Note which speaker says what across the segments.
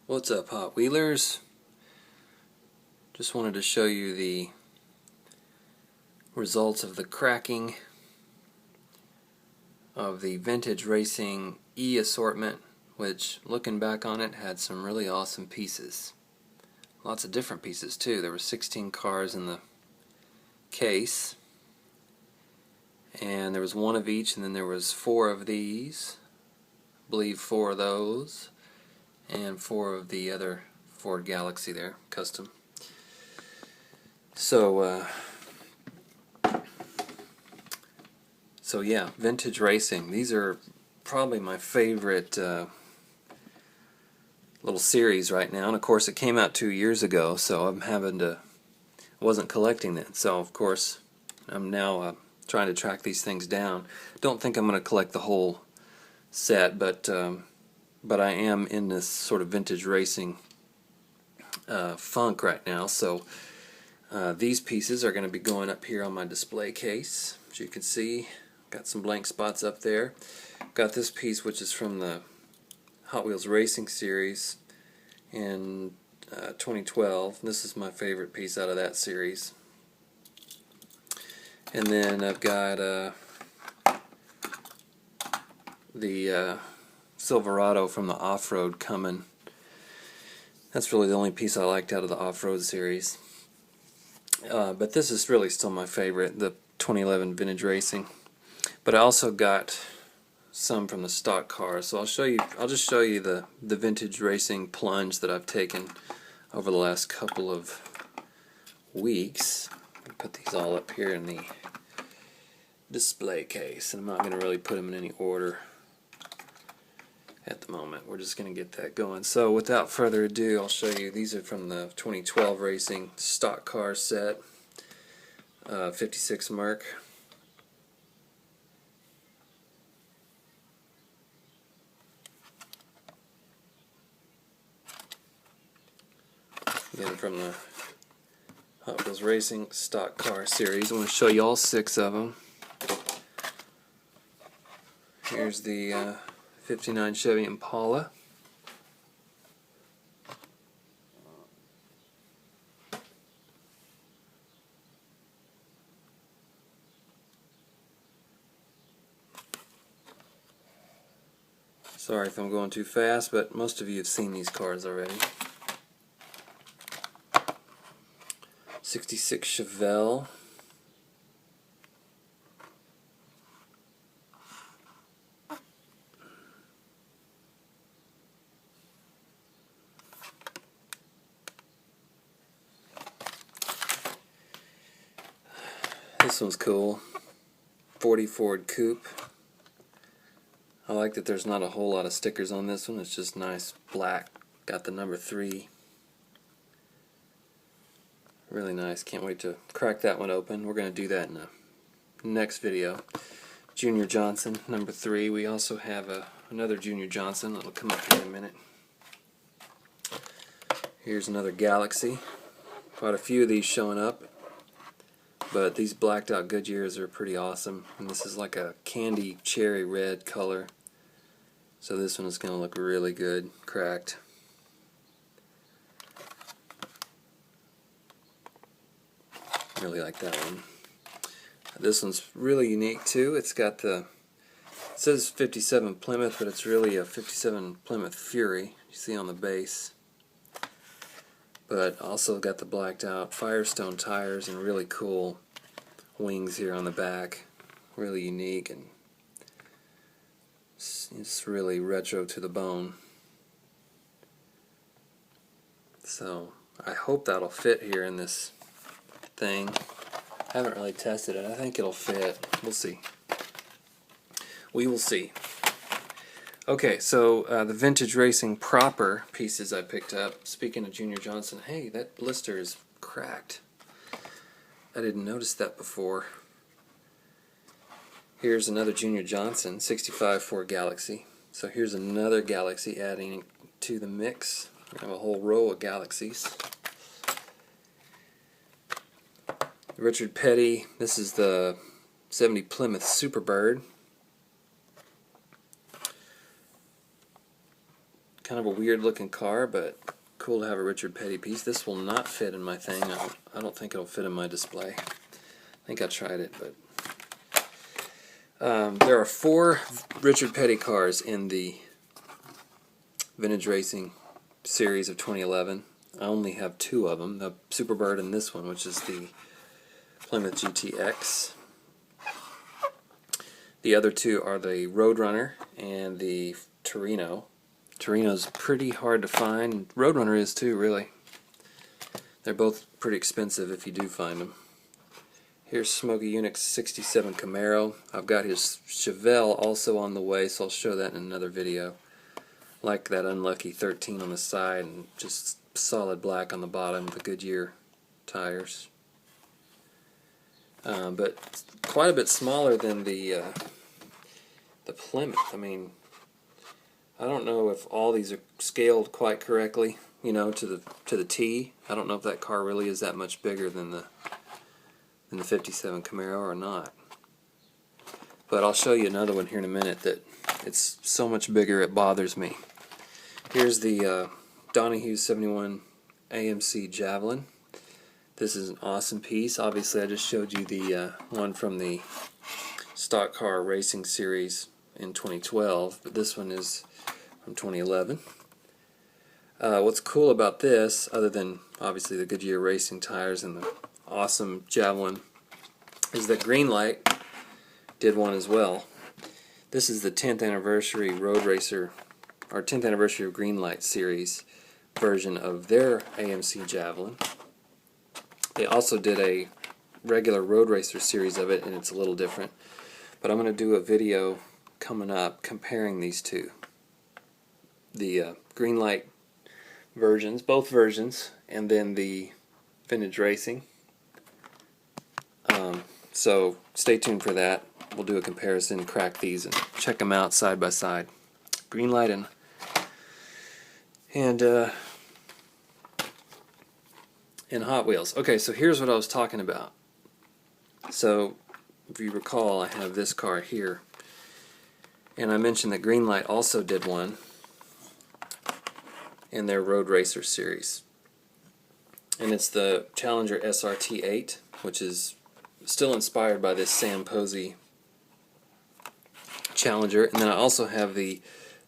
Speaker 1: What's up, Hot Wheelers? Just wanted to show you the results of the cracking of the Vintage Racing E assortment, which, looking back on it, had some really awesome pieces. Lots of different pieces too. There were 16 cars in the case, and there was one of each, and then there was 4 of these, I believe 4 of those, and 4 of the other Ford Galaxy there, custom. So yeah, Vintage Racing. These are probably my favorite little series right now, and of course it came out 2 years ago, so I wasn't collecting it, so of course I'm now trying to track these things down. Don't think I'm going to collect the whole set, but I am in this sort of vintage racing funk right now, so these pieces are going to be going up here on my display case. As you can see, got some blank spots up there. Got this piece, which is from the Hot Wheels Racing series in 2012. This is my favorite piece out of that series. And then I've got the Silverado from the off-road coming. That's really the only piece I liked out of the off-road series. But this is really still my favorite, the 2011 Vintage Racing. But I also got some from the stock cars, so I'll just show you the Vintage Racing plunge that I've taken over the last couple of weeks. Put these all up here in the display case, and I'm not going to really put them in any order at the moment. We're just going to get that going. So without further ado, I'll show you. These are from the 2012 Racing stock car set, 56 Merc. Again, from the Hot Wheels Racing stock car series. I'm going to show you all 6 of them. Here's the 59 Chevy Impala. Sorry if I'm going too fast, but most of you have seen these cars already. 66 Chevelle. This one's cool. 40 Ford Coupe. I like that there's not a whole lot of stickers on this one. It's just nice black. Got the number 3. Really nice. Can't wait to crack that one open. We're going to do that in the next video. Junior Johnson, number 3. We also have another Junior Johnson that'll come up here in a minute. Here's another Galaxy. Quite a few of these showing up, but these blacked out Goodyears are pretty awesome. And this is like a candy cherry red color, so this one is going to look really good cracked. Really like that one. This one's really unique too. It's got it says 57 Plymouth, but it's really a 57 Plymouth Fury, you see on the base. But also got the blacked out Firestone tires and really cool wings here on the back. Really unique, and it's really retro to the bone. So I hope that'll fit here in this thing. I haven't really tested it. I think it'll fit. We'll see. We will see. Okay, so the Vintage Racing proper pieces I picked up. Speaking of Junior Johnson, hey, that blister is cracked. I didn't notice that before. Here's another Junior Johnson, 65 Ford Galaxy. So here's another Galaxy adding to the mix. We have a whole row of Galaxies. Richard Petty, this is the 70 Plymouth Superbird. Kind of a weird looking car, but cool to have a Richard Petty piece. This will not fit in my thing. I don't think it'll fit in my display. I think I tried it, but there are 4 Richard Petty cars in the Vintage Racing series of 2011. I only have 2 of them, the Superbird and this one, which is the Plymouth GTX. The other 2 are the Roadrunner and the Torino. Torino's pretty hard to find. Roadrunner is too, really. They're both pretty expensive if you do find them. Here's Smokey Yunick's 67 Camaro. I've got his Chevelle also on the way, so I'll show that in another video. Like that unlucky 13 on the side and just solid black on the bottom, the Goodyear tires. But quite a bit smaller than the Plymouth. I mean, I don't know if all these are scaled quite correctly, you know, to the T. I don't know if that car really is that much bigger than the 57 Camaro or not. But I'll show you another one here in a minute that it's so much bigger it bothers me. Here's the Donohue 71 AMC Javelin. This is an awesome piece. Obviously I just showed you the one from the Stock Car Racing series in 2012, but this one is from 2011. What's cool about this, other than obviously the Goodyear racing tires and the awesome Javelin, is that Greenlight did one as well. This is the 10th anniversary Road Racer, or 10th anniversary of Greenlight series version of their AMC Javelin. They also did a regular Road Racer series of it, and it's a little different. But I'm going to do a video coming up comparing these two. The Greenlight versions, both versions, and then the Vintage Racing. So stay tuned for that. We'll do a comparison, crack these, and check them out side by side. Greenlight and Hot Wheels. Okay, so here's what I was talking about. So if you recall, I have this car here, and I mentioned that Greenlight also did one in their Road Racer series, and it's the Challenger SRT8, which is still inspired by this Sam Posey Challenger. And then I also have the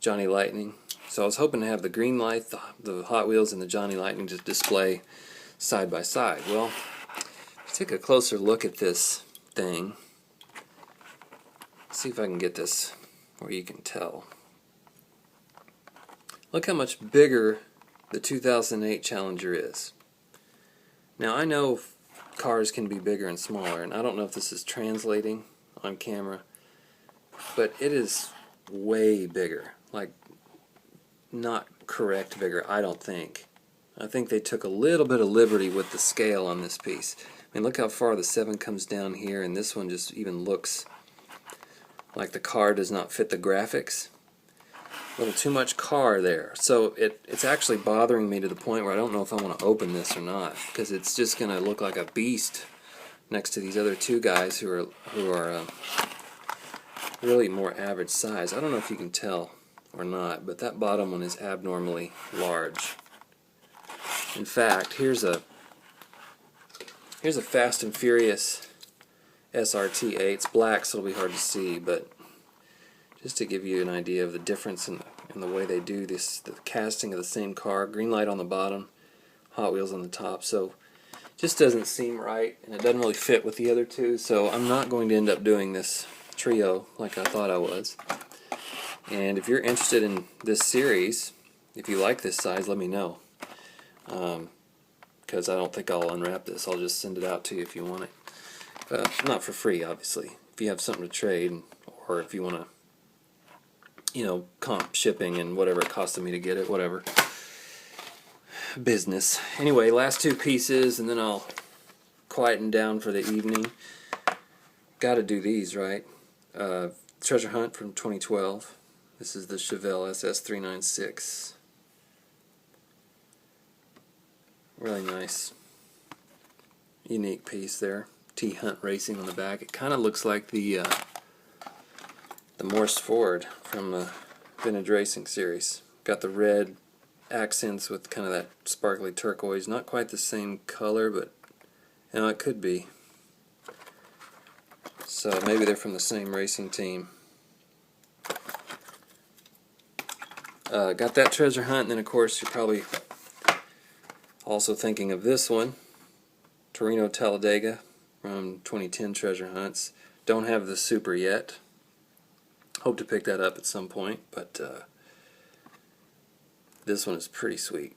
Speaker 1: Johnny Lightning. So I was hoping to have the Greenlight, the Hot Wheels, and the Johnny Lightning to display side by side. Well, let's take a closer look at this thing. See if I can get this where you can tell. Look how much bigger the 2008 Challenger is. Now I know cars can be bigger and smaller, and I don't know if this is translating on camera, but it is way bigger. Like, not correct bigger, I don't think. I think they took a little bit of liberty with the scale on this piece. I mean, look how far the 7 comes down here, and this one just even looks like the car does not fit the graphics. A little too much car there. So it's actually bothering me to the point where I don't know if I want to open this or not, because it's just going to look like a beast next to these other 2 guys who are really more average size. I don't know if you can tell or not, but that bottom one is abnormally large. In fact, here's a Fast and Furious SRT8. It's black, so it'll be hard to see, but just to give you an idea of the difference in the way they do this, the casting of the same car. Greenlight on the bottom, Hot Wheels on the top. So it just doesn't seem right, and it doesn't really fit with the other 2. So I'm not going to end up doing this trio like I thought I was. And if you're interested in this series, if you like this size, let me know. Because I don't think I'll unwrap this. I'll just send it out to you if you want it. Not for free, obviously. If you have something to trade, or if you want to, you know, comp shipping and whatever it costed me to get it, whatever. Business. Anyway, last 2 pieces, and then I'll quieten down for the evening. Gotta do these, right? Treasure Hunt from 2012. This is the Chevelle SS 396. Really nice, unique piece there. T Hunt Racing on the back. It kind of looks like the Morse Ford from the Vintage Racing series. Got the red accents with kind of that sparkly turquoise. Not quite the same color, but you know, it could be. So maybe they're from the same racing team. Got that treasure hunt, and then of course you're probably also thinking of this one, Torino Talladega from 2010 treasure hunts. Don't have the Super yet. Hope to pick that up at some point, but this one is pretty sweet.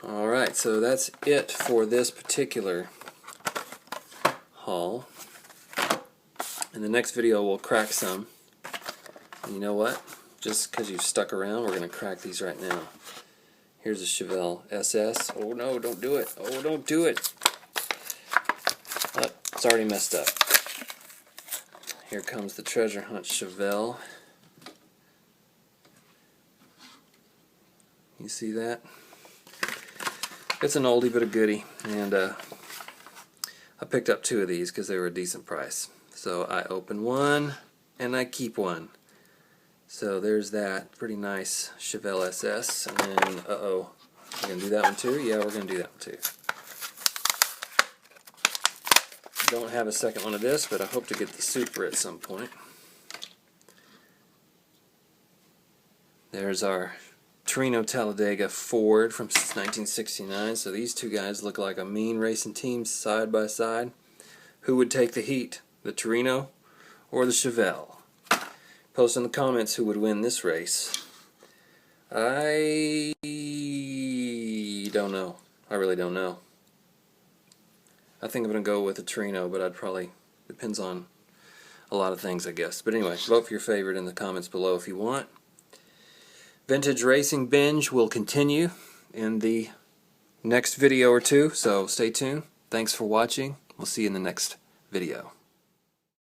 Speaker 1: Alright, so that's it for this particular haul. In the next video we'll crack some. And you know what? Just because you've stuck around, we're going to crack these right now. Here's a Chevelle SS. Oh no, don't do it. Oh, don't do it. Oh, it's already messed up. Here comes the treasure hunt Chevelle. You see that? It's an oldie but a goodie, and I picked up 2 of these because they were a decent price. So I open one and I keep one. So there's that pretty nice Chevelle SS, and then we're gonna do that one too. Yeah, we're gonna do that one too. Don't have a second one of this, but I hope to get the Super at some point. There's our Torino Talladega Ford from 1969. So these two guys look like a mean racing team side by side. Who would take the heat, the Torino or the Chevelle? Post in the comments who would win this race. I don't know. I really don't know. I think I'm going to go with the Torino, but I'd probably, depends on a lot of things, I guess. But anyway, vote for your favorite in the comments below if you want. Vintage Racing Binge will continue in the next video or two, so stay tuned. Thanks for watching. We'll see you in the next video.